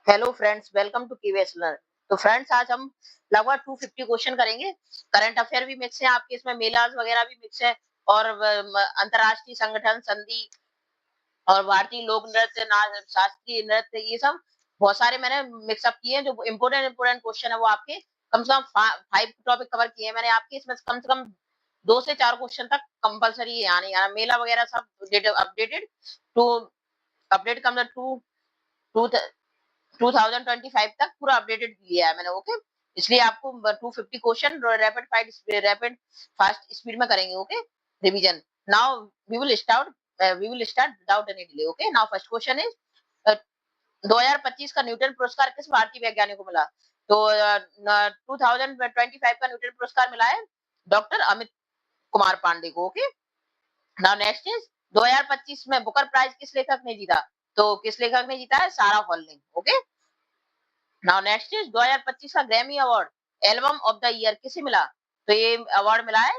Hello friends, welcome to KVS learn. तो friends, आज हम लगभग 250 क्वेश्चन करेंगे। करंट अफेयर भी मिक्स है आपके, इसमें मेलाज वगैरह भी मिक्स है और अंतर्राष्ट्रीय संगठन संधि और भारतीय लोक नृत्य, शास्त्रीय नृत्य, ये सब बहुत सारे मैंने मिक्सअप किए हैं। जो इम्पोर्टेंट इम्पोर्टेंट क्वेश्चन है वो आपके कम से कम 5 टॉपिक कवर किए हैं मैंने आपके। इसमें कम से कम 2 से 4 क्वेश्चन तक कंपलसरी है, यानी मेला वगैरह सब updated to update come to 2025 तक पूरा अपडेटेड दिया है मैंने। ओके, इसलिए आपको 250 क्वेश्चन रैपिड फास्ट स्पीड में करेंगे। Okay, revision. Now we will start without any delay. Okay, now first question is 2025 का न्यूटन पुरस्कार किस भारतीय वैज्ञानिक को मिला? तो 2025 का न्यूटन पुरस्कार मिला है डॉक्टर अमित कुमार पांडे को। ओके, नाउ नेक्स्ट इज 2025 में बुकर प्राइज किस लेखक ने जीता? तो किस लेखक ने जीता है? सारा falling. Okay, now next is 2025 का Grammy award album of the year किसे मिला? तो ये अवार्ड मिला है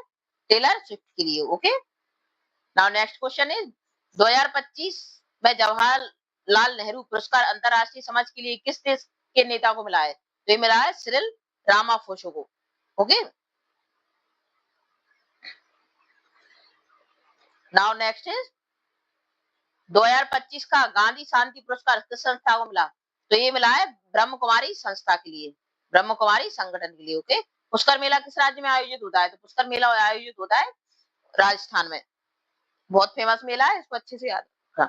टेलर स्विफ्ट के लिए। Okay, now next question is 2025 में जवाहरलाल नेहरू पुरस्कार अंतरराष्ट्रीय समाज के लिए किस देश के नेता को मिला है? तो ये मिला है सिरिल रामाफोसा को। ओके, नाउ नेक्स्ट इज 2025 का गांधी शांति पुरस्कार किस संस्था को मिला? तो ये मिला है ब्रह्म कुमारी संस्था के लिए, ब्रह्म कुमारी संगठन के लिए। ओके, पुष्कर मेला किस राज्य में आयोजित होता है? तो पुष्कर मेला आयोजित होता है राजस्थान में। बहुत फेमस मेला है, इसको अच्छे से याद रखना।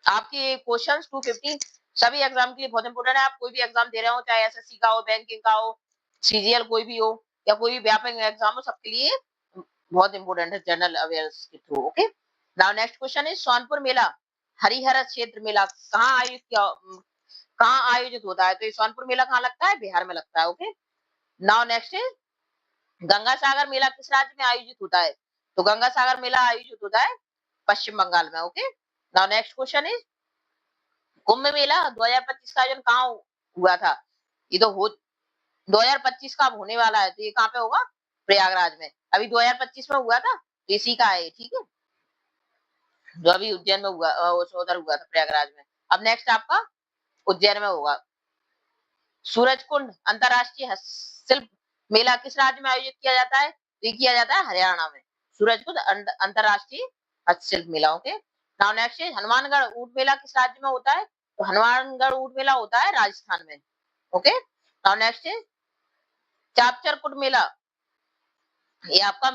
आपके क्वेश्चन 250 सभी एग्जाम के लिए बहुत इंपोर्टेंट है। आप कोई भी एग्जाम दे रहे हो, चाहे एसएससी का हो, बैंकिंग का हो, सीजीएल कोई भी हो, या कोई भी व्यापक एग्जाम हो, सबके लिए बहुत इंपोर्टेंट है जनरल अवेयरनेस के through. Okay, now next question is Sonpur Mela Harihar Kshetra Mela कहाँ आयोजित होता है? तो ये सोनपुर मेला कहाँ लगता है? बिहार में लगता है। Okay, now next is Ganga Sagar Mela किस राज्य में आयोजित होता है? तो गंगा सागर मेला आयोजित होता है पश्चिम बंगाल में। Okay, now next question is Kumbh Mela 2025 का आयोजन कहाँ हुआ था? ये तो 2025 का अब होने वाला है, तो ये कहाँ पे होगा? प्रयागराज में। अभी 2025 में हुआ था, तो इसी का है। ठीक है, जो अभी उज्जैन में हुआ, उधर हुआ था प्रयागराज में। अब नेक्स्ट आपका उज्जैन में होगा। सूरजकुंड अंतरराष्ट्रीय हस्तशिल्प मेला किस राज्य में आयोजित किया जाता है? तो ये किया जाता है हरियाणा में, सूरजकुंड अंतरराष्ट्रीय हस्तशिल्प मेला। Okay, now next is Hanumangarh ऊंट मेला किस राज्य में होता है? तो हनुमानगढ़ ऊंट मेला होता है राजस्थान में। ओके, नाउ नेक्स्ट इज चापचर कुट मेला, ये आपका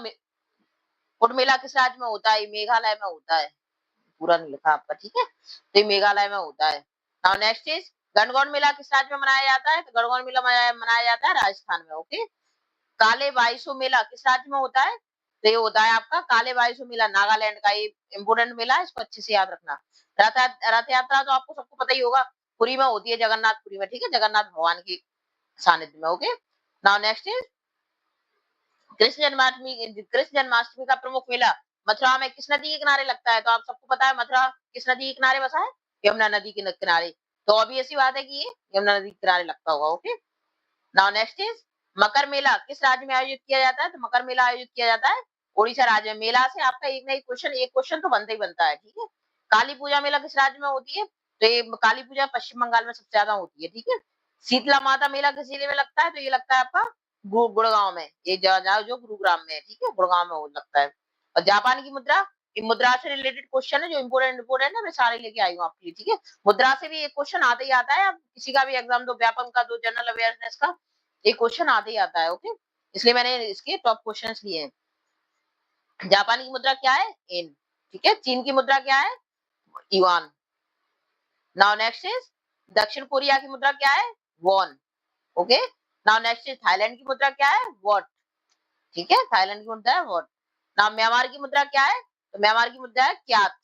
कुट मेला किस राज्य में होता है? ये मेघालय में होता है। पूरा नहीं लिखा आपका, ठीक है, तो ये मेघालय में होता है। नाउ नेक्स्ट इज गणगौर मेला किस राज्य में मनाया जाता है? तो गणगौर मेला मनाया जाता है राजस्थान में। ओके, काले बाईसो मेला किस राज्य में होता है? तो ये होता है आपका काले बाईसो मेला नागालैंड का। ये इंपोर्टेंट मेला है, इसको अच्छे से याद रखना। रथ यात्रा तो आपको सबको पता ही होगा, पुरी में होती है, जगन्नाथपुरी में। ठीक है, जगन्नाथ भगवान की सानिध्य में। Okay, now next is Krishna Janmashtami का प्रमुख मेला मथुरा में किस नदी के किनारे लगता है? तो आप सबको पता है मथुरा किस नदी के किनारे बसा है? यमुना नदी के किनारे। तो अभी ऐसी बात है कि ये यमुना नदी के किनारे लगता होगा। ओके, नाउ नेक्स्ट इज मकर मेला किस राज्य में आयोजित किया जाता है? तो मकर मेला आयोजित किया जाता है ओडिशा राज्य में। मेला से आपका एक ना एक क्वेश्चन तो बनता ही बनता है। ठीक है, काली पूजा मेला किस राज्य में होती है? तो ये काली पूजा पश्चिम बंगाल में सबसे ज्यादा होती है। ठीक है, शीतला माता मेला किस जिले में लगता है? तो ये लगता है आपका गुड़गांव में। ये जो गुरुग्राम में है। ठीक है, गुड़गांव में वो लगता है। और जापान की मुद्रा, ये मुद्रा से रिलेटेड क्वेश्चन है जो इंपोर्टेंट है, मैं सारे लेके आई हूँ आपके लिए। ठीक है, मुद्रा से भी एक क्वेश्चन आता ही आता है। अब किसी का भी एग्जाम दो, व्यापक का दो, जनरल अवेयरनेस का, एक क्वेश्चन आते ही आता है। ओके, इसलिए मैंने इसके टॉप क्वेश्चंस लिए हैं। जापान की मुद्रा क्या है? येन। ठीक है, चीन की मुद्रा क्या है? युआन। नाउ नेक्स्ट इज दक्षिण कोरिया की मुद्रा क्या है? Won. Okay, now next is Thailand की मुद्रा क्या है? वॉट। ठीक है, थाईलैंड की मुद्रा है वॉट। नाउ म्यांमार की मुद्रा क्या है? तो म्यांमार की मुद्रा है क्यात।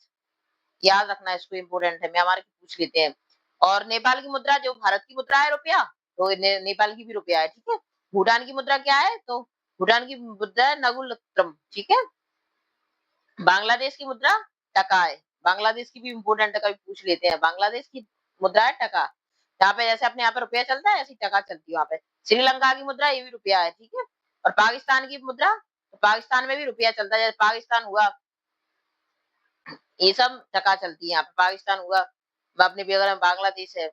याद रखना, इसको इंपोर्टेंट है, म्यांमार की पूछ लेते हैं। और नेपाल की मुद्रा, जो भारत की मुद्रा है रुपया, तो नेपाल की भी रुपया है। ठीक है, भूटान की मुद्रा क्या है? तो भूटान की मुद्रा है नगुलत्रम। ठीक है, बांग्लादेश की मुद्रा टका है। बांग्लादेश की भी इंपोर्टेंट है, कभी पूछ लेते हैं। बांग्लादेश की मुद्रा है टका। यहाँ पे जैसे अपने यहाँ पे रुपया चलता है, ऐसी टका चलती है वहाँ पे। श्रीलंका की मुद्रा ये भी रुपया है। ठीक है, और पाकिस्तान की मुद्रा, तो पाकिस्तान में भी रुपया चलता है। जैसे पाकिस्तान हुआ, ये सब टका चलती है यहाँ पे। पाकिस्तान हुआ, अपने भी अगर बांग्लादेश है,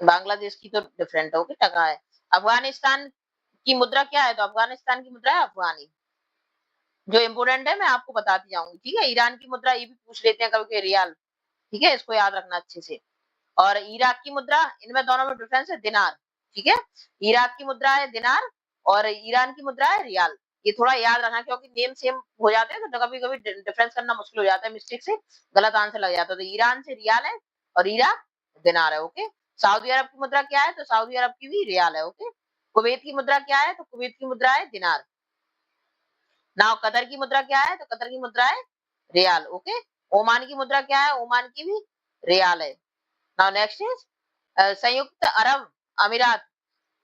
बांग्लादेश की तो डिफरेंट होगी, टका है। अफगानिस्तान की मुद्रा क्या है? तो अफगानिस्तान की मुद्रा है अफगानी। जो इम्पोर्टेंट है मैं आपको बताती जाऊंगी, ठीक है। ईरान की मुद्रा ये भी पूछ लेते हैं कभी कभी, रियाल, ठीक है, इसको याद रखना अच्छे से। और इराक की मुद्रा, इनमें दोनों में डिफरेंस है, दिनार, ठीक है। इराक की मुद्रा है दिनार और ईरान की मुद्रा है रियाल। ये थोड़ा याद रखना क्योंकि नेम सेम हो जाते हैं तो कभी कभी डिफरेंस करना मुश्किल हो जाता है, मिस्टेक से गलत आंसर लग जाता है। तो ईरान से रियाल है और इराक दिनार है, ओके। सऊदी अरब की मुद्रा क्या है? तो सऊदी अरब की भी रियाल है, ओके। कुवैत की मुद्रा क्या है? तो कुवैत की मुद्रा है दिनार। नाउ कतर की मुद्रा क्या है? तो कतर की मुद्रा है रियाल, ओके। ओमान की मुद्रा क्या है? ओमान की भी रियाल है। नाउ नेक्स्ट इज संयुक्त अरब अमीरात,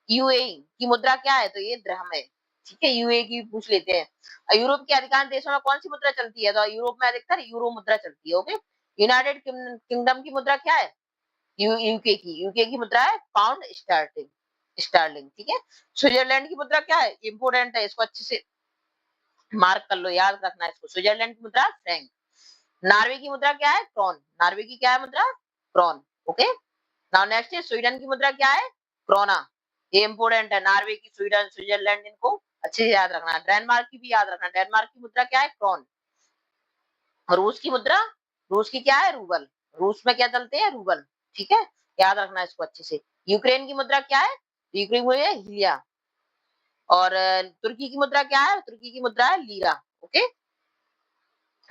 यूएई की मुद्रा क्या है? तो ये दिरहम है, ठीक है। यूएई की पूछ लेते हैं। यूरोप के अधिकांश देशों में कौन सी मुद्रा चलती है? तो यूरोप में अधिकतर यूरो मुद्रा चलती है, ओके। यूनाइटेड किंगडम की मुद्रा क्या है? यूके की मुद्रा है पाउंड स्टर्लिंग, स्टर्लिंग, ठीक है। स्विट्जरलैंड की मुद्रा क्या है? इंपोर्टेंट है, इसको अच्छे से मार्क कर लो, याद रखना है इसको। स्विट्जरलैंड की मुद्रा फ्रैंक। नॉर्वे की मुद्रा क्या है? क्रॉन। नॉर्वे की क्या है मुद्रा? Krona, okay. नाउ नेक्स्ट है स्वीडन की मुद्रा क्या है? क्रोना। ये इंपोर्टेंट है, नॉर्वे की, स्वीडन, स्विट्जरलैंड, इनको अच्छे से याद रखना। डेनमार्क की भी याद रखना, डेनमार्क की मुद्रा क्या है? क्रोन। रूस की मुद्रा, रूस की क्या है? रूबल। रूस में क्या चलते हैं? रूबल, ठीक है। याद रखना इसको अच्छे से। यूक्रेन की मुद्रा क्या है? यूक्रेन में है हिलिया। और तुर्की की मुद्रा क्या है? तुर्की की मुद्रा है लीरा, ओके।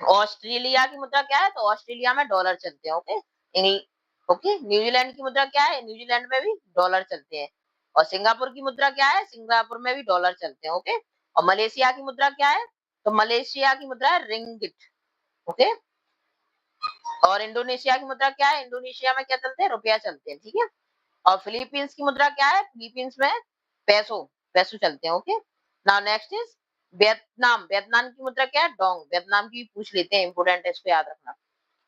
ऑस्ट्रेलिया की मुद्रा क्या है? तो ऑस्ट्रेलिया में डॉलर चलते हैं, ओके। ओके। न्यूजीलैंड की मुद्रा क्या है? न्यूजीलैंड में भी डॉलर चलते हैं। और सिंगापुर की मुद्रा क्या है? सिंगापुर में भी डॉलर चलते हैं, ओके। और मलेशिया की मुद्रा क्या है? तो मलेशिया की मुद्रा है रिंगिट, ओके। और इंडोनेशिया की मुद्रा क्या है? इंडोनेशिया में क्या चलते हैं? रुपया चलते हैं, ठीक है। और फिलीपींस की मुद्रा क्या है? फिलीपींस में पैसो, पैसो चलते हैं, okay. Now next is Vietnam. Vietnam की मुद्रा क्या है? डोंग। वियतनाम की पूछ लेते हैं, इंपोर्टेंट है, इसको याद रखना।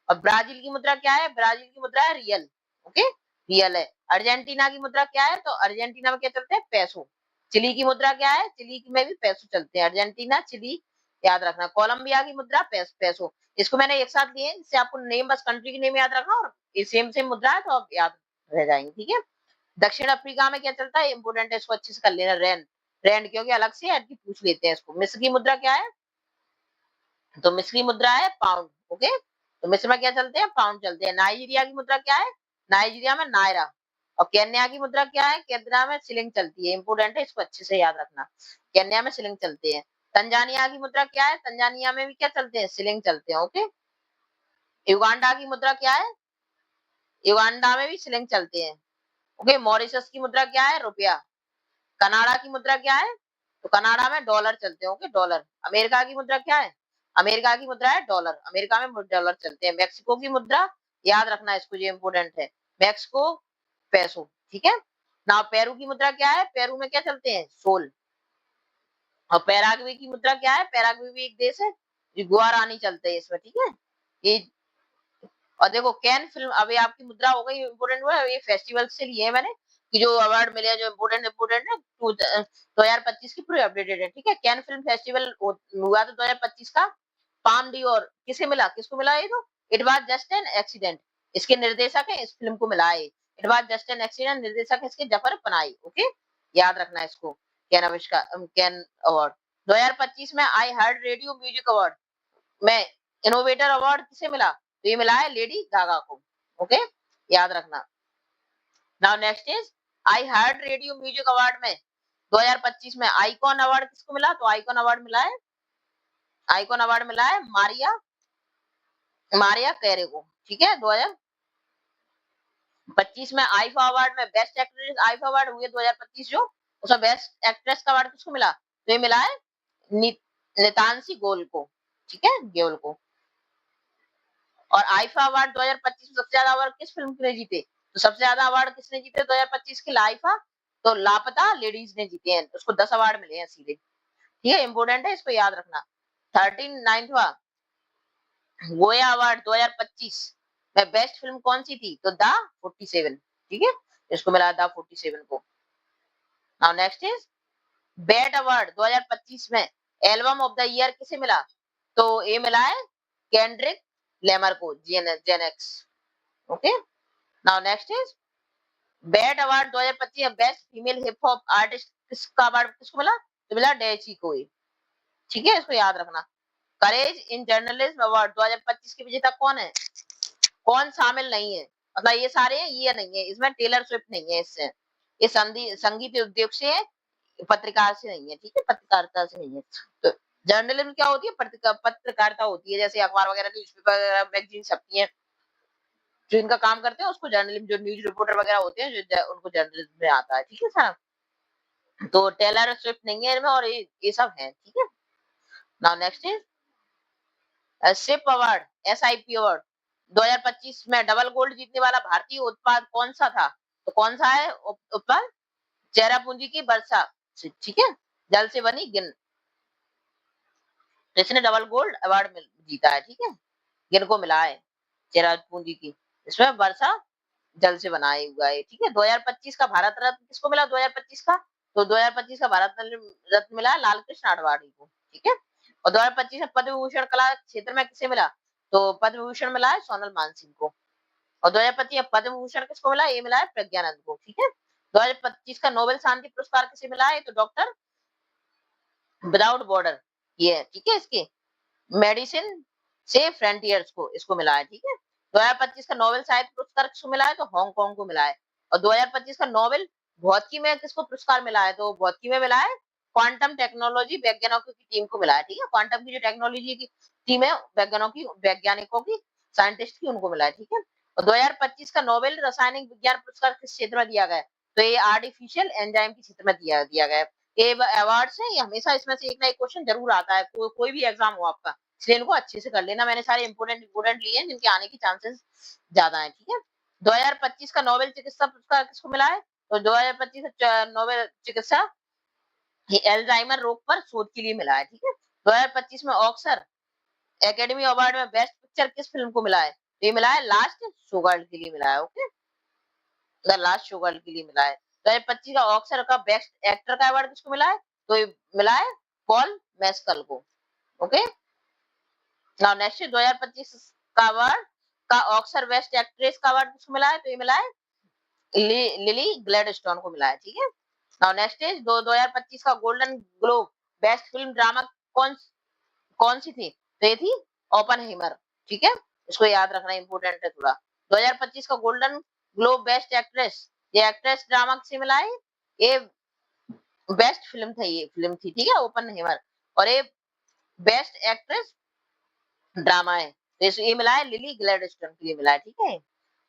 और ब्राजील की मुद्रा क्या है? ब्राजील की मुद्रा है रियल, ओके, रियल है। अर्जेंटीना की मुद्रा क्या है? तो अर्जेंटीना में क्या चलते हैं? पैसो। चिली की मुद्रा क्या है? चिली में भी पैसो चलते हैं, अर्जेंटीना, चिली, याद रखना। कोलंबिया की मुद्रा पैसो। इसको मैंने एक साथ लिए जिससे आपको नेम, बस कंट्री की नेम याद रखना, और ये सेम सेम मुद्रा है तो आप याद रह जाएंगे, ठीक है। दक्षिण अफ्रीका में क्या चलता है? इंपोर्टेंट है, इसको अच्छे से कर लेना, रैंड। रैंड क्योंकि अलग से ऐड की पूछ लेते हैं इसको। मिस्र की मुद्रा क्या है? तो मिस्र की मुद्रा है पाउंड, ओके। तो मिस्र में क्या चलते हैं? पाउंड चलते हैं। नाइजीरिया की मुद्रा क्या है? नाइजीरिया में नायरा। और केन्या की मुद्रा क्या है? केन्या में शिलिंग चलती है, इंपोर्टेंट है, इसको अच्छे से याद रखना। केन्या में शिलिंग चलते हैं। तंजानिया की मुद्रा क्या है? तंजानिया में भी क्या चलते हैं? शिलिंग चलते हैं, ओके। युगांडा की मुद्रा क्या है? युगांडा में भी शिलिंग चलते हैं, ओके। मॉरिशस की मुद्रा क्या है? रुपया। कनाडा की मुद्रा क्या है? तो कनाडा में डॉलर चलते हैं, ओके, डॉलर। अमेरिका की मुद्रा क्या है? अमेरिका की मुद्रा है डॉलर, अमेरिका में डॉलर चलते हैं। मेक्सिको की मुद्रा, याद रखना इसको, ये इंपोर्टेंट है, मेक्सिको पैसो, ठीक है ना। पेरू की मुद्रा क्या है? पेरू में क्या चलते हैं? सोल। और पैराग्वे की मुद्रा क्या है? पैराग्वे भी एक देश है, जो गुआरानी चलते हैं इसमें, ठीक है। ये, और देखो कैन फिल्म, अभी आपकी मुद्रा हो गई इम्पोर्टेंट, हुआ ये फेस्टिवल से लिए मैंने, कि जो अवार्ड मिले जो इम्पोर्टेंट इम्पोर्टेंट है, 2025 की पूरी अपडेटेड है, ठीक है। कैन फिल्म फेस्टिवल हुआ था 2025 का। पाम डी, और किसे मिला? किसको मिला ये? तो it was just an accident, इसके निर्देशक है, इस फिल्म को मिला है। It was just an accident, निर्देशक है इसके जफर पनाही, ओके। याद रखना इसको। कैन आविष्कार, कैन अवार्ड 2025 में I heard radio music award में इनोवेटर अवार्ड किसे मिला? तो ये मिला है लेडी गागा को, ओके, याद रखना। Now next is I hard radio music award में 2025 में आइकॉन अवार्ड किसको मिला? तो आइकॉन अवार्ड मिला है, आइकॉन अवार्ड मिला है मारिया, मारिया कैरे को, ठीक है। 2025 में आईफा अवार्ड में बेस्ट एक्ट्रेस, आईफा अवार्ड हुए 2025 जो, उसमें बेस्ट एक्ट्रेस का अवार्ड किसको मिला? तो ये मिला है नितांशी गोल को, ठीक है, गोल को। और आईफा अवार्ड 2025 में सबसे ज्यादा अवार्ड किस फिल्म ने जीते? तो सबसे ज्यादा अवार्ड किसने जीते 2025 के लाइफा? तो लापता लेडीज ने जीते हैं, उसको 10 अवार्ड मिले हैं सीधे, ठीक है, इंपोर्टेंट है, इसको याद रखना। 39वां गोया अवार्ड 2025 में बेस्ट फिल्म कौन सी थी? तो द 47, ठीक है, इसको मिला द 47 को। Now next is bat award 2025 में एल्बम ऑफ द ईयर किसे मिला? तो ये मिला है केंड्रिक लेमर को, GNX, okay. Now next is BET award 2025 best female hip hop artist किसका अवार्ड किसको मिला? तो मिला डेची को ही। ठीक है, इसको याद रखना। करेज इन जर्नलिज्म अवार्ड 2025 की विजेता कौन है? कौन शामिल नहीं है? मतलब ये सारे हैं, ये नहीं है इसमें, टेलर स्विफ्ट नहीं है इससे, ये संगीत उद्योग से है, पत्रकार से नहीं है। ठीक है, पत्रकारिता से नहीं है। तो जर्नलिज्म क्या होती है? पत्रकारिता होती है, जैसे अखबार वगैरह, न्यूज़पेपर वगैरह, मैगजीन छपती है, जो इनका काम करते हैं उसको जर्नलिज्म, जो न्यूज रिपोर्टर वगैरह होते हैं जो उनको जर्नलिज्म में आता है। ठीक है सर, तो टेलर स्विफ्ट नहीं है इनमें, और ये सब है। ठीक है, now next is SIP award, SIP award 2025 में डबल गोल्ड जीतने वाला भारतीय उत्पाद कौन सा था? तो कौन सा है उत्पाद? चेरापूंजी की वर्षा। ठीक है, जल से बनी गिन, इसने डबल गोल्ड अवार्ड जीता है। ठीक है, गिन को मिला है चेरापूंजी की, इसमें वर्षा जल से बनाया हुआ है। ठीक है, 2025 का भारत रत्न किसको मिला? 2025 का, तो 2025 का भारत रत्न मिला लाल कृष्ण आडवाणी को। ठीक है, और 2025 में पद्म विभूषण कला क्षेत्र में किसे मिला? तो पद्म विभूषण मिला है सोनल मानसिंह को। और 2025 में पद्म विभूषण किसको मिला? ये मिला है प्रज्ञानंद को। ठीक है, 2025 का नोबेल शांति पुरस्कार किसे मिला है? तो डॉक्टर विदाउट बॉर्डर, ये है। ठीक है, इसके मेडिसिन से फ्रंटियर्स को इसको मिला है। ठीक है, 2025 का नोबेल साहित्य पुरस्कार किसको मिला है? तो हांगकांग को मिला है। और 2025 का नोबेल भौतिकी में किसको पुरस्कार मिला है? तो भौतिकी में मिला है क्वांटम टेक्नोलॉजी वैज्ञानिकों की टीम को मिला है। ठीक है, क्वांटम की जो टेक्नोलॉजी की टीम है, वैज्ञानिकों की, साइंटिस्ट की, उनको मिला है। ठीक है, और 2025 का नोबेल रासायनिक विज्ञान पुरस्कार किस क्षेत्र में दिया गया है? तो ये आर्टिफिशियल एंजाइम के क्षेत्र में दिया गया है। ये अवार्ड्स है, ये हमेशा इसमें से एक ना एक क्वेश्चन जरूर आता है, कोई भी एग्जाम हो आपका, इसलिए इनको अच्छे से कर लेना। मैंने सारे इंपोर्टेंट लिए हैं जिनके आने की चांसेस ज्यादा है। ठीक है, 2025 का नोबेल चिकित्सा पुरस्कार किसको मिला है? तो 2025 का नोबेल चिकित्सा एल्जाइमर रोग पर शोध के लिए मिला है। ठीक है, 2025 में ऑस्कर एकेडमी अवार्ड में बेस्ट पिक्चर किस फिल्म को मिला है? तो ये मिला है लास्ट शोगर्ल के लिए मिला है। ओके, द लास्ट शोगर्ल के लिए मिला है। 2025 का ऑस्कर का बेस्ट एक्टर का अवार्ड किसको मिला है? तो ये मिला है पॉल मेस्कल को। ओके, नाउ नेक्स्ट 2025 का अवार्ड का ऑस्कर बेस्ट एक्ट्रेस का अवार्ड किसको मिला है? तो ये मिला है लिली ग्लैडस्टोन को मिला है। ठीक है, नाउ नेक्स्ट इज 2025 का golden globe best film drama कौन कौन सी थी? तो ये थी ओपनहाइमर। ठीक है, इसको याद रखना इंपॉर्टेंट है थोड़ा। 2025 का गोल्डन ग्लोब बेस्ट एक्ट्रेस, ये एक्ट्रेस ड्रामा से मिला है, ये बेस्ट फिल्म था, ये फिल्म थी। ठीक है, ओपनहाइमर, और ये बेस्ट एक्ट्रेस ड्रामा है, तो ये मिला है लिली ग्लैडस्टोन के लिए मिला है। ठीक है,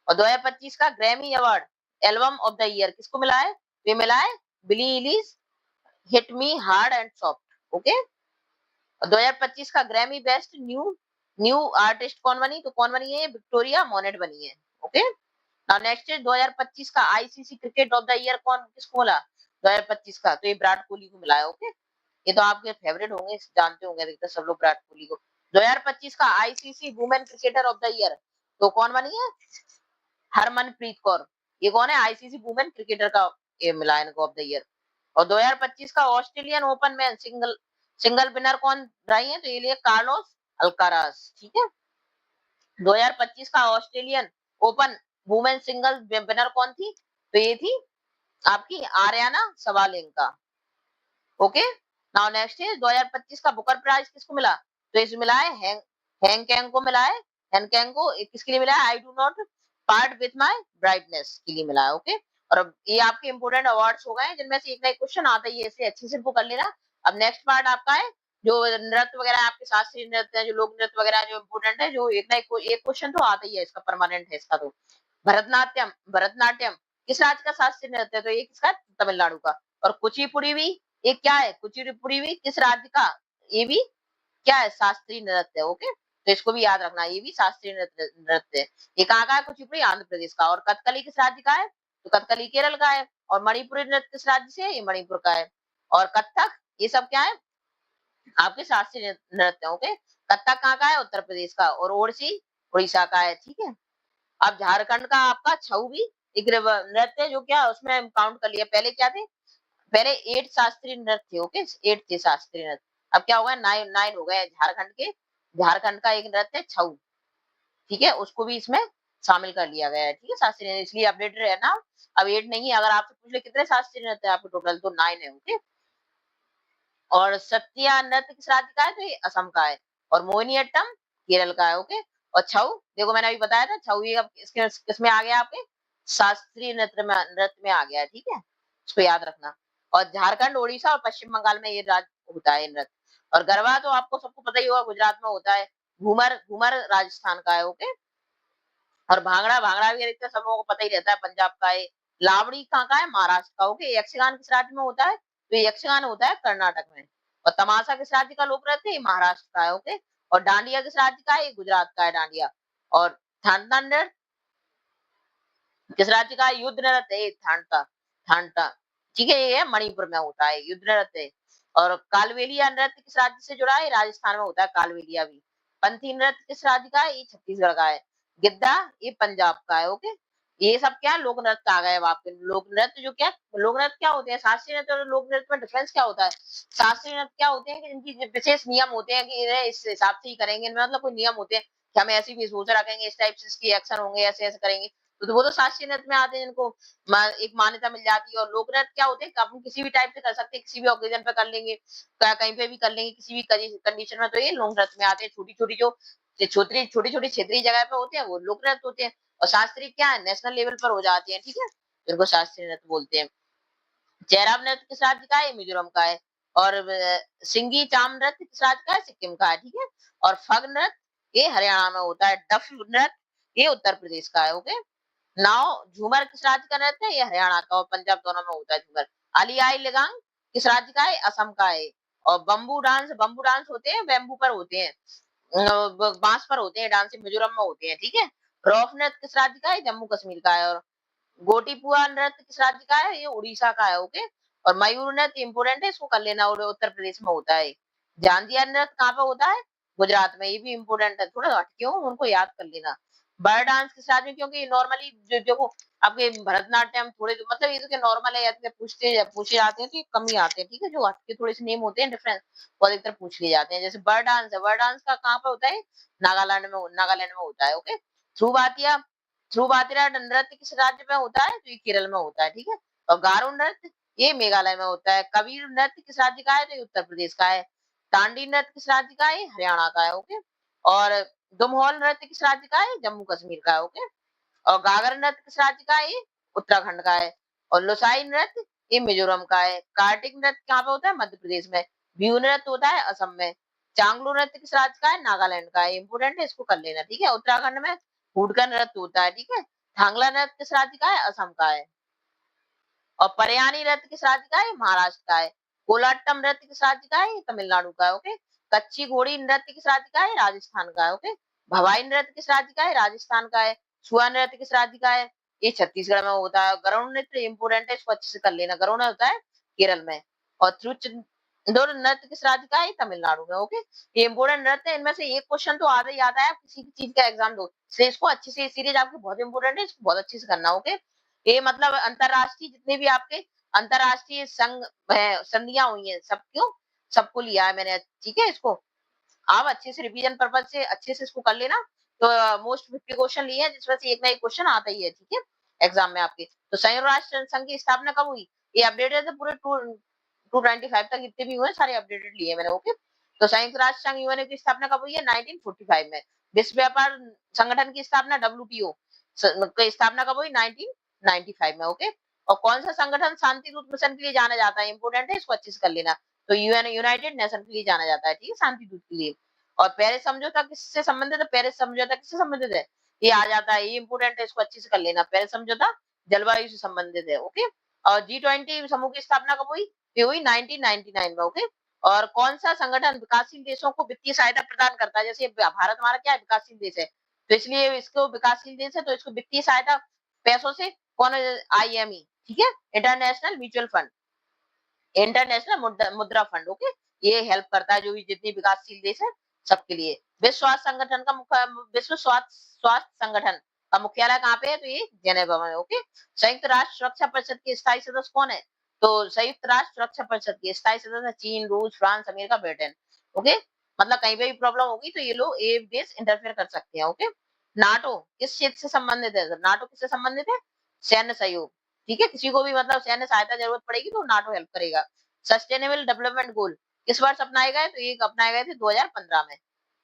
और 2025 का Grammy award album of the year किसको मिला है? तो ये मिला है Billie Eilish hit me hard and soft. Okay, और 2025 का Grammy best new new artist कौन बनी? तो कौन बनी है? विक्टोरिया मोनेट बनी है। ओके, नाउ नेक्स्ट है 2025 का ICC cricket of the year कौन किसको मिला? 2025 का, तो ये विराट कोहली को मिला है। ओके, ये तो आपके फेवरेट होंगे, जानते होंगे अधिकतर सब लोग विराट कोहली को। 2025 का ICC women cricketer of the year तो कौन बनी है? हरमनप्रीत कौर। ये कौन है? आईसीसी वुमेन क्रिकेटर का ये मिला है इनको ऑफ द ईयर। और 2025 का Australian open man single single winner कौन रही है? तो ये लिए कार्लोस अल्काराज। ठीक है, 2025 का Australian open women single winner कौन थी? तो ये थी आपकी आर्याना सवालेंका। ओके, नाउ नेक्स्ट है 2025 का बुकर प्राइज किसको मिला? तो इसे मिला है हैंग कैंग को मिला है। हैंग कैंग को किसके लिए मिला है? I do not part with my brightness के लिए मिला है। ओके, और अब ये आपके इंपोर्टेंट अवार्ड्स हो गए जिनमें से एक ना एक क्वेश्चन आता ही है, इसे अच्छे से कर लेना। अब नेक्स्ट पार्ट आपका है जो नृत्य वगैरह, आपके शास्त्रीय नृत्य है, जो लोक नृत्य वगैरह जो इम्पोर्टेंट है, जो एक ना एक क्वेश्चन तो आता ही है, इसका परमानेंट है इसका। तो भरतनाट्यम, भरतनाट्यम किस राज्य का शास्त्रीय नृत्य है? तो ये किसका? तमिलनाडु का। और कुचिपुड़ी भी ये क्या है? कुचिपुड़ी भी किस राज्य का? ये भी क्या है? शास्त्रीय नृत्य है। ओके, तो इसको भी याद रखना, ये भी शास्त्रीय नृत्य है। ये कहाँ का है? कुचिपुड़ी आंध्र प्रदेश का। और कथकली किस राज्य का है? तो कथकली केरल का है। और मणिपुरी नृत्य किस राज्य से है? ये मणिपुर का है। और कथक, ये सब क्या है? आपके शास्त्रीय नृत्य। ओके, कथक कहाँ का है? उत्तर प्रदेश का। और ओडिसी उड़ीसा का है। ठीक है, अब झारखंड का आपका छऊ भी एक नृत्य है, जो क्या उसमें काउंट कर लिया। पहले क्या थे? पहले 8 शास्त्रीय नृत्य थे। ओके, 8 थे शास्त्रीय नृत्य, अब क्या हो गया? 9 हो गए झारखंड के। झारखंड का एक नृत्य है छऊ। ठीक है, उसको भी इसमें शामिल कर लिया गया है, ठीक है, शास्त्रीय नृत्य, इसलिए अपडेटेड है ना। अब 8 नहीं है, अगर आपसे पूछ ले कितने शास्त्रीय नृत्य है आपके टोटल, तो 9 है, ओके। और सत्या नृत्य किस राज्य का है, तो ये असम का है। और मोहिनीअट्टम केरल का है, ओके। और छऊ, देखो मैंने अभी बताया था, छऊ ये अब इसके किसमें आ गया आपके, शास्त्रीय नृत्य में आ गया है, ठीक है, इसको याद रखना। और झारखंड, उड़ीसा और पश्चिम बंगाल में ये राज्य होता है नृत्य। और गरबा तो आपको सबको पता ही होगा, गुजरात में होता है। घूमर, घूमर राजस्थान का है, ओके। और भांगड़ा, भांगड़ा भी अधिकतर सब लोगों को पता ही रहता है, पंजाब का है। लावड़ी कहाँ का है, महाराष्ट्र का, ओके। यक्षगान किस राज्य में होता है, तो यक्षगान होता है कर्नाटक में। और तमाशा किस राज्य का लोक नृत्य है, महाराष्ट्र का है, ओके। और डांडिया किस राज्य का है, गुजरात का है डांडिया। और थांडा नृत्य किस राज्य का है, युद्ध नृत्य है थांडा, थांडा, ठीक है, ये मणिपुर में होता है युद्ध नृत्य। और कालबेलिया नृत्य किस राज्य से जुड़ा है, राजस्थान में होता है कालबेलिया भी। पंथी नृत्य किस राज्य का है, ये छत्तीसगढ़ का है। गिद्धा ये पंजाब का है, ओके। ये सब क्या लोक नृत्य आ गए अब आपके। लोक नृत्य जो क्या, लोक नृत्य क्या होते हैं, शास्त्रीय नृत्य और लोक नृत्य में डिफरेंस क्या होता है। शास्त्रीय नृत्य क्या होते हैं कि इनकी विशेष नियम होते हैं कि इन्हें इस हिसाब से ही करेंगे, इनमें मतलब कोई नियम होते हैं कि हमें ऐसी वेशभूषा रखेंगे, इस टाइप से इसकी एक्शन होंगे, ऐसे ऐसे करेंगे। तो वो तो शास्त्रीय नृत्य में आते हैं, जिनको एक मान्यता मिल जाती है। और लोक नृत्य क्या होते हैं, अपन किसी भी टाइप से कर सकते हैं, किसी भी ओकेजन पे कर लेंगे, कहीं पे भी कर लेंगे, किसी भी कंडीशन में। तो ये लोक नृत्य में आते हैं। छोटी छोटी जो छोटी छोटी छोटी क्षेत्रीय जगह पे होते हैं वो लोक नृत्य होते हैं। और शास्त्रीय क्या है, नेशनल लेवल पर हो जाते हैं, ठीक है, जिनको शास्त्रीय नृत्य बोलते हैं। चेहरा नृत्य किस राज्य का है, मिजोरम का है। और सिंगी चाम नृत्य किस राज्य का है, सिक्किम का है, ठीक है। और फग नृत्य ये हरियाणा में होता है। डफ नृत्य ये उत्तर प्रदेश का है, ओके। नाव झूमर किस राज्य का नृत्य है, ये हरियाणा का और पंजाब दोनों में होता है झूमर। अली आई लिगांग किस राज्य का है, असम का है। और बम्बू डांस होते हैं, बैम्बू पर होते हैं, बांस पर होते हैं डांस, मिजोरम में होते हैं, ठीक है। रॉफ नृत्य किस राज्य का है, जम्मू कश्मीर का है। और गोटीपुआ नृत्य किस राज्य का है, ये उड़ीसा का है, ओके। और मयूर नृत्य इंपोर्टेंट है, इसको कर लेना, और उत्तर प्रदेश में होता है। जांजिया नृत्य कहाँ पे होता है, गुजरात में, ये भी इंपोर्टेंट है, थोड़ा हटके हो उनको याद कर लेना। बर्ड डांस किस राज्य में, क्योंकि नॉर्मली जो जो आपके भरतनाट्यम थोड़े मतलब ये तो नॉर्मल है, या तो पूछे जाते हैं तो ये कम ही आते हैं, ठीक है। जो हटके थोड़े से नेम होते हैं डिफरेंस, वो अधिकतर पूछ लिए जाते हैं। जैसे बर्ड डांस है, बर्ड डांस का कहाँ पे होता है, नागालैंड में होता है, ओके। ध्रुव ध्रुव बातिरा नृत्य किस राज्य में होता है, तो ये केरल में होता है, ठीक है। और गारो नृत्य ये मेघालय में होता है। कबीर नृत्य किस राज्य का है, तो ये उत्तर प्रदेश का है। टांडी नृत्य किस राज्य का है, हरियाणा का है, ओके। और दुमहोल नृत्य किस राज्य का है, जम्मू कश्मीर का है, ओके। और गागर नृत्य किस राज्य का है, ये उत्तराखंड का है। और लोसाई नृत्य ये मिजोरम का है। कार्तिक नृत्य कहाँ पे होता है, मध्य प्रदेश में। बिहू नृत्य होता है असम में। चांगलू नृत्य किस राज्य का है, नागालैंड का है, इंपोर्टेंट है, इसको कर लेना, ठीक है। उत्तराखंड में हुडका नृत्य होता है, ठीक है। थांगला नृत्य किस राज्य का है, असम का है। और परयानी नृत्य किस राज्य का है, महाराष्ट्र का है। कोलाट्टम नृत्य किस राज्य का है, ये तमिलनाडु का है, ओके। कच्ची घोड़ी नृत्य किस राज्य का है, राजस्थान का है, ओके। भवाई नृत्य किस राज्य का है, राजस्थान का है। छुआ नृत्य किस राज्य का है, ये छत्तीसगढ़ में होता है। गरुड़ नृत्य इंपोर्टेंट है, इसको अच्छे से कर लेना, गरुड़ होता है केरल में। और तिरुचेंदुर नृत्य किस राज्य का है, तमिलनाडु में, ओके। ये इंपोर्टेंट नृत्य है, इनमें से एक क्वेश्चन तो आधा ही आता है, किसी भी चीज का एग्जाम दो, इसलिए इसको अच्छे से, सीरीज आपकी बहुत इंपोर्टेंट है, इसको बहुत अच्छे से करना, ओके। ये मतलब अंतरराष्ट्रीय जितने भी आपके अंतरराष्ट्रीय संघ संधियां हुई हैं, सब क्यों, सबको लिया है मैंने, ठीक है। इसको आप अच्छे से रिवीजन पर्पज से अच्छे से इसको कर लेना। तो मोस्ट 50 क्वेश्चन लिए हैं, जिसमें से एक ना एक क्वेश्चन आता ही है, ठीक है, एग्जाम में आपके। तो संयुक्त राष्ट्र संघ की स्थापना कब हुई, ये अपडेटेड है, पूरे 225 तक जितने भी हुए सारे अपडेटेड लिए मैंने, ओके। तो संयुक्त राष्ट्र संघ यूएनओ की स्थापना कब हुई है, 1945 में। विश्व व्यापार संगठन की स्थापना WTO की स्थापना कब हुई, 1995 में, ओके। और कौन सा संगठन शांति दूत मिशन के लिए जाना जाता है, इंपोर्टेंट है, इसको अच्छे से कर लेना। तो यूएन यूनाइटेड नेशन के लिए जाना जाता है, ठीक है, शांति दूत के लिए। और पेरिस समझौता किससे संबंधित है, पेरिस समझौता किससे संबंधित है, ये आ जाता है, ये इंपोर्टेंट है, इसको अच्छे से कर लेना। पेरिस समझौता जलवायु से संबंधित है, ओके। और G20 समूह की स्थापना कब हुई, ये हुई 1999 में, ओके। और कौन सा संगठन विकासशील देशों को वित्तीय सहायता प्रदान करता है, जैसे भारत हमारा क्या है, विकासशील देश है, तो इसलिए इसको विकासशील देश है, तो इसको वित्तीय सहायता पैसों से कौन, IME, ठीक है, इंटरनेशनल म्यूचुअल फंड, इंटरनेशनल मुद्रा फंड, ओके। ये हेल्प करता है जो भी जितनी विकासशील देश है सबके लिए। विश्व स्वास्थ्य संगठन का मुख्यालय कहाँ पे है, तो ये जेनेवा में, ओके। संयुक्त राष्ट्र सुरक्षा परिषद के स्थायी सदस्य कौन है, तो संयुक्त राष्ट्र सुरक्षा परिषद के स्थायी सदस्य चीन, रूस, फ्रांस, अमेरिका, ब्रिटेन, ओके। मतलब कहीं पे भी प्रॉब्लम होगी तो ये लोग, ये देश इंटरफेयर कर सकते हैं, ओके। नाटो किस क्षेत्र से संबंधित है? नाटो किससे संबंधित है? सैन्य सहयोग। ठीक है, किसी को भी मतलब सैन्य सहायता जरूरत पड़ेगी तो नाटो हेल्प करेगा। सस्टेनेबल डेवलपमेंट गोल किस वर्ष अपनाए गए? तो ये अपनाए गए थे 2015 में।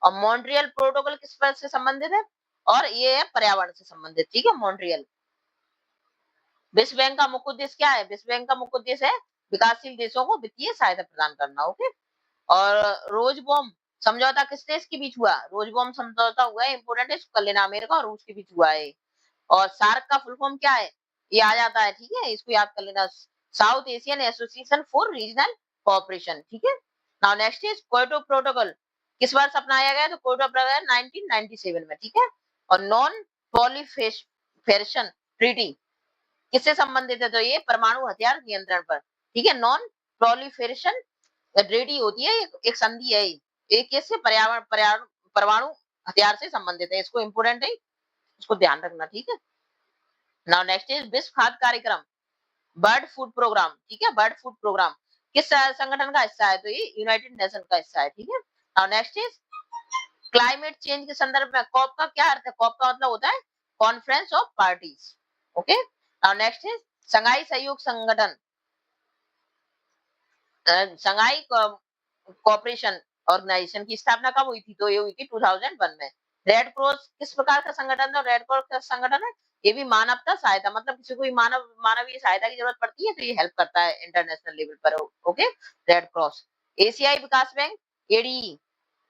और मॉन्ट्रियल प्रोटोकॉल किस वर्ष से संबंधित है? और ये है पर्यावरण से संबंधित। ठीक है, मॉन्ट्रियल। विश्व बैंक का मुख्य उद्देश्य क्या है? विश्व बैंक का मुख्य उद्देश्य है विकासशील देशों को वित्तीय सहायता प्रदान करना। ओके। और रोज बॉम्ब समझौता किस देश के बीच हुआ? रोज बॉम्ब समझौता हुआ है, इंपोर्टेंट है, इसको कर लेना, अमेरिका और रूस के बीच हुआ है। और सार्क का फुल फॉर्म क्या है? ये आ जाता है, ठीक है, इसको याद कर लेना, south Asian association for regional cooperation. ठीक है। Now next is Kyoto protocol किस वर्ष अपनाया गया? तो क्योटो प्रोटोकॉल 1997 में। ठीक है। और नॉन प्रोलिफेरेशन ट्रीटी किससे संबंधित है? तो ये परमाणु हथियार नियंत्रण पर। ठीक है, नॉन प्रोलिफेरेशन ट्रीटी होती है, एक संधि है, एक किससे? पर्यावरण परमाणु हथियार से संबंधित है, इसको इंपोर्टेंट है, इसको ध्यान रखना। ठीक है। नाउ नेक्स्ट इज विश्व खाद्य कार्यक्रम बर्ड फूड प्रोग्राम। ठीक है, बर्ड फूड प्रोग्राम किस संगठन का हिस्सा है? तो ये यूनाइटेड नेशन का हिस्सा है। ठीक है। Now next is climate change के संदर्भ में कॉप का क्या अर्थ है? कॉप का मतलब होता है conference of parties. Okay. Now next is Shanghai सहयोग संगठन, संघाई कोऑपरेशन ऑर्गेनाइजेशन की स्थापना कब हुई थी? तो ये हुई थी 2001 में। रेड क्रॉस किस प्रकार का संगठन है? रेड क्रॉस का संगठन है, ये भी मानवता सहायता, मतलब किसी को भी मानवीय सहायता की जरूरत पड़ती है तो ये हेल्प करता है इंटरनेशनल लेवल पर। Okay, red cross. एशियाई विकास बैंक एडीई,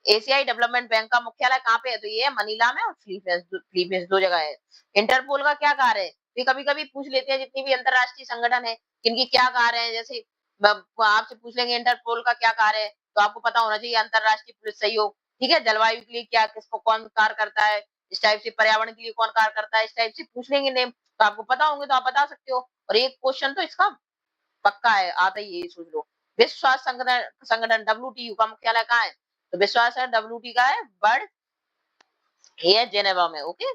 एशियाई डेवलपमेंट बैंक का मुख्यालय कहाँ पे है? तो ये है मनीला में और फिलीपींस दो जगह है। इंटरपोल का क्या कार्य है? ये कभी कभी पूछ लेते हैं, जितनी भी अंतरराष्ट्रीय संगठन है इनकी क्या कार्य है, जैसे आपसे पूछ लेंगे इंटरपोल का क्या कार्य है, तो आपको पता होना चाहिए अंतरराष्ट्रीय पुलिस सहयोग। ठीक है, जलवायु के लिए क्या, किसको कौन कार्य करता है, इस टाइप से पर्यावरण के लिए कौन कार्य करता है, इस टाइप से पूछ लेंगे नेम, तो आपको पता होंगे तो आप बता सकते हो। और एक क्वेश्चन तो इसका पक्का है, आता ही है, सोच लो। विश्व स्वास्थ्य संगठन WTO का मुख्यालय कहाँ है? तो विश्व स्वास्थ्य WTO का है बर्ड, ये है जेनेवा में। ओके।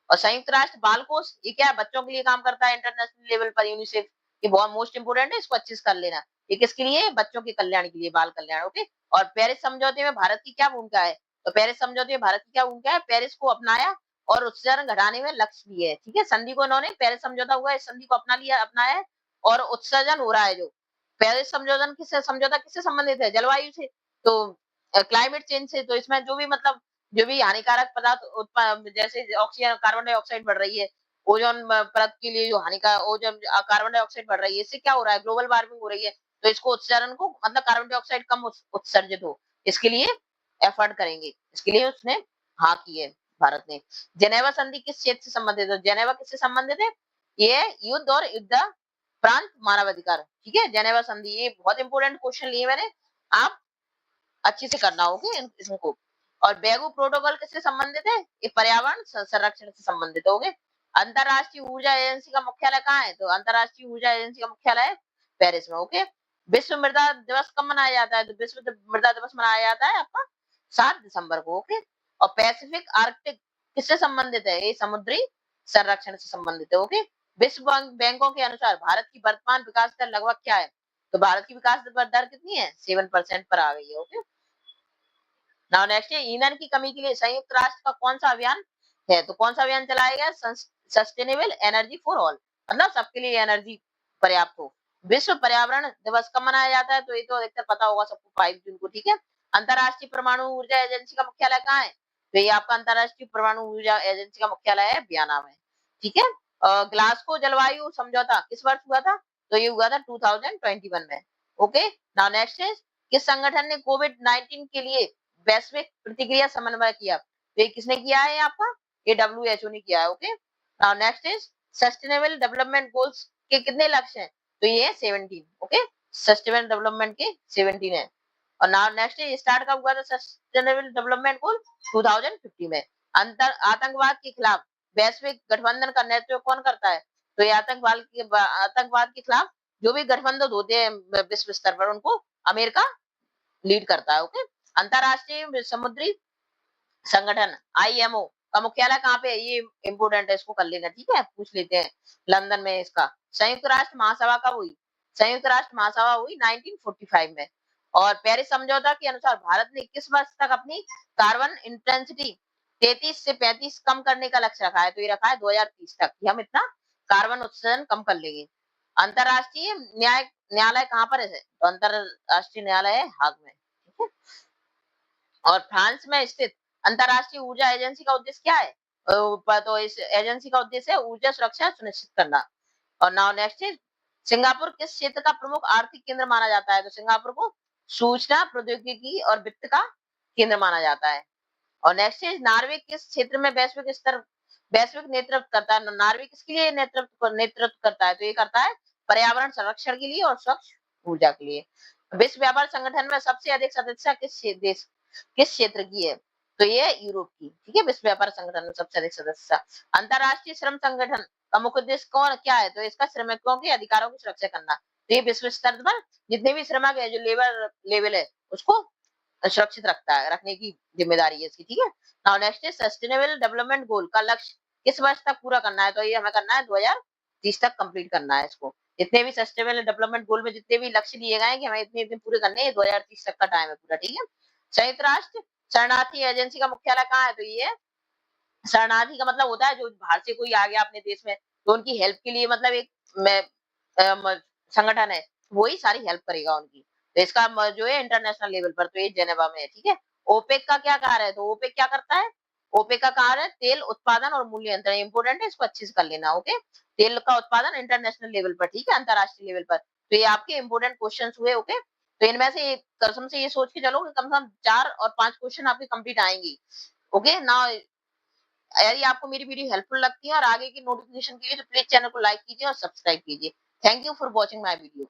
और संयुक्त राष्ट्र बाल कोष ये क्या है? बच्चों के लिए काम करता है इंटरनेशनल लेवल पर, यूनिसेफ। ये बहुत मोस्ट इंपोर्टेंट है, इसको अच्छे से कर लेना। ये किसके लिए? बच्चों के कल्याण के लिए, बाल कल्याण। ओके। और पेरिस समझौते में भारत की क्या भूमिका है? तो पेरिस समझौते में भारत की क्या भूमिका है? पेरिस को अपनाया और उत्सर्जन घटाने में लक्ष्य लिए है। ठीक है, संधि को इन्होंने, पेरिस समझौता हुआ है, इस संधि को अपनाया है, और उत्सर्जन हो रहा है जो पेरिस समझौता किससे संबंधित है? जलवायु से, तो क्लाइमेट चेंज से। तो इसमें जो भी मतलब जो भी हानिकारक पदार्थ जैसे ऑक्सीजन, कार्बन डाइऑक्साइड बढ़ रही है, ओजोन परत के लिए जो हानिकारक ओजोन कार्बन डाइऑक्साइड बढ़ रही है, इससे क्या हो रहा है? ग्लोबल वार्मिंग हो रही है। तो इसको उत्सर्जन को, मतलब कार्बन डाइऑक्साइड कम उत्सर्जित हो, इसके लिए एफर्ट करेंगे, इसके लिए उसने हाँ की है भारत ने। जेनेवा संधि किस क्षेत्र से संबंधित है? जेनेवा किससे संबंधित है? ये युद्ध और युद्ध प्रांत मानवाधिकार। ठीक है, जेनेवा संधि, ये बहुत इंपोर्टेंट क्वेश्चन लिए मैंने, आप अच्छे से करना होगा इनको। और बेगू प्रोटोकॉल किससे संबंधित है? ये पर्यावरण संरक्षण से संबंधित होंगे। अंतरराष्ट्रीय ऊर्जा एजेंसी का मुख्यालय कहाँ है? तो अंतरराष्ट्रीय ऊर्जा एजेंसी का मुख्यालय है पेरिस में। ओके। विश्व मृदा दिवस कब मनाया जाता है? तो विश्व मृदा दिवस मनाया जाता है आपका 7 दिसंबर को। ओके। और पैसिफिक आर्कटिक किससे संबंधित है? ये समुद्री संरक्षण से संबंधित है। ओके। विश्व बैंकों के अनुसार भारत की वर्तमान विकास दर लगभग क्या है? तो भारत की विकास दर कितनी है? 7% पर आ गई है। ओके। नाउ नेक्स्ट है ईंधन की कमी के लिए संयुक्त राष्ट्र का कौन सा अभियान है? तो कौन सा अभियान चलाया गया? सस्टेनेबल एनर्जी फॉर ऑल, मतलब सबके लिए एनर्जी पर्याप्त हो। विश्व पर्यावरण दिवस कब मनाया जाता है? तो ये तो अधिकतर पता होगा सबको, 5 जून को। ठीक है। अंतरराष्ट्रीय परमाणु ऊर्जा एजेंसी का मुख्यालय कहाँ है? तो ये आपका अंतरराष्ट्रीय परमाणु ऊर्जा एजेंसी का मुख्यालय है वियना में। ठीक है। ग्लासगो जलवायु समझौता किस वर्ष हुआ था? तो ये हुआ था 2021 में। ओके। नाउ नेक्स्ट इज किस संगठन ने कोविड-19 के लिए वैश्विक प्रतिक्रिया समन्वय किया? तो ये किसने किया है? आपका ये WHO ने किया है। Okay. Now next is sustainable development goals के कितने लक्ष्य हैं? तो ये 17। ओके, सस्टेनेबल डेवलपमेंट के 17 है। और नाउ नेक्स्ट इज स्टार्ट कब हुआ था सस्टेनेबल डेवलपमेंट गोल? 2050 में। अंतर आतंकवाद के खिलाफ वैश्विक गठबंधन का नेतृत्व कौन करता है? तो ये आतंकवाद के खिलाफ जो भी गठबंधन होते हैं विश्व स्तर पर, उनको अमेरिका लीड करता है। ओके। अंतरराष्ट्रीय समुद्री संगठन IMO का मुख्यालय कहाँ पे है? ये इंपोर्टेंट है, इसको कर लेना। ठीक है, पूछ लेते हैं, लंदन में इसका। संयुक्त राष्ट्र महासभा कब हुई? संयुक्त राष्ट्र महासभा हुई 1945 में। और पेरिस समझौता के अनुसार भारत ने किस वर्ष तक अपनी कार्बन इंटेंसिटी 33 से 35 कम करने का लक्ष्य रखा है, तो ये रखा है 2030 तक कि हम इतना कार्बन उत्सर्जन कम कर लेंगे। अंतरराष्ट्रीय न्यायालय कहाँ पर है? तो अंतरराष्ट्रीय न्यायालय है हाग में, ठीक है। और फ्रांस में स्थित अंतरराष्ट्रीय ऊर्जा एजेंसी का उद्देश्य क्या है? तो इस एजेंसी का उद्देश्य है ऊर्जा सुरक्षा सुनिश्चित करना। और नाउ नेक्स्ट इज, सिंगापुर किस क्षेत्र का प्रमुख आर्थिक केंद्र माना जाता है? तो सिंगापुर को सूचना प्रौद्योगिकी और वित्त का केंद्र माना जाता है। और नेक्स्ट इज, नार्वे किस क्षेत्र में वैश्विक नेतृत्व करता है? नार्वे किसके लिए नेतृत्व करता है? तो ये करता है पर्यावरण संरक्षण के लिए और स्वच्छ ऊर्जा के लिए। विश्व व्यापार संगठन में सबसे अधिक सदस्य किस क्षेत्र की है? तो ये यूरोप की, ठीक है। विश्व व्यापार संगठन में सबसे अधिक सदस्य। अंतरराष्ट्रीय श्रम संगठन का मुख्य उद्देश्य कौन क्या है? तो इसका श्रमिकों के अधिकारों की सुरक्षा करना। तो ये विश्व स्तर पर जितने भी श्रमिक है, जो लेबर लेवल है, उसको सुरक्षित रखने की जिम्मेदारी है इसकी, ठीक है। Now next is, sustainable development goal का लक्ष्य किस वर्ष तक पूरा करना है? तो ये हमें करना है 2030 तक कंप्लीट करना है इसको। जितने भी सस्टेनेबल डेवलपमेंट गोल में जितने भी लक्ष्य दिए गए हैं कि हमें इतने इतने पूरे करने हैं, 2030 तक का टाइम है पूरा, ठीक है। संयुक्त राष्ट्र शरणार्थी एजेंसी का मुख्यालय कहाँ है? तो ये शरणार्थी का मतलब होता है जो बाहर से कोई आ गया अपने देश में, तो उनकी हेल्प के लिए मतलब एक संगठन है, वही सारी हेल्प करेगा उनकी। तो इसका जो है इंटरनेशनल लेवल पर तो ये जेनेवा में है, ठीक है। ओपेक का क्या कार्य है? तो ओपेक क्या करता है? ओपेक का कार्य है तेल उत्पादन और मूल्य नियंत्रण। इंपोर्टेंट है, इसको अच्छे से कर लेना, ओके। तेल का उत्पादन इंटरनेशनल लेवल पर, ठीक है, अंतरराष्ट्रीय लेवल पर। तो ये आपके इंपोर्टेंट क्वेश्चन हुए, ओके। तो इनमें से कसम से ये सोच के चलो कि कम से कम 4 और 5 क्वेश्चन आपके कंप्लीट आएंगी, ओके ना। यदि आपको मेरी वीडियो हेल्पफुल लगती है और आगे की नोटिफिकेशन के लिए तो प्लीज चैनल को लाइक कीजिए और सब्सक्राइब कीजिए। Thank you for watching my video.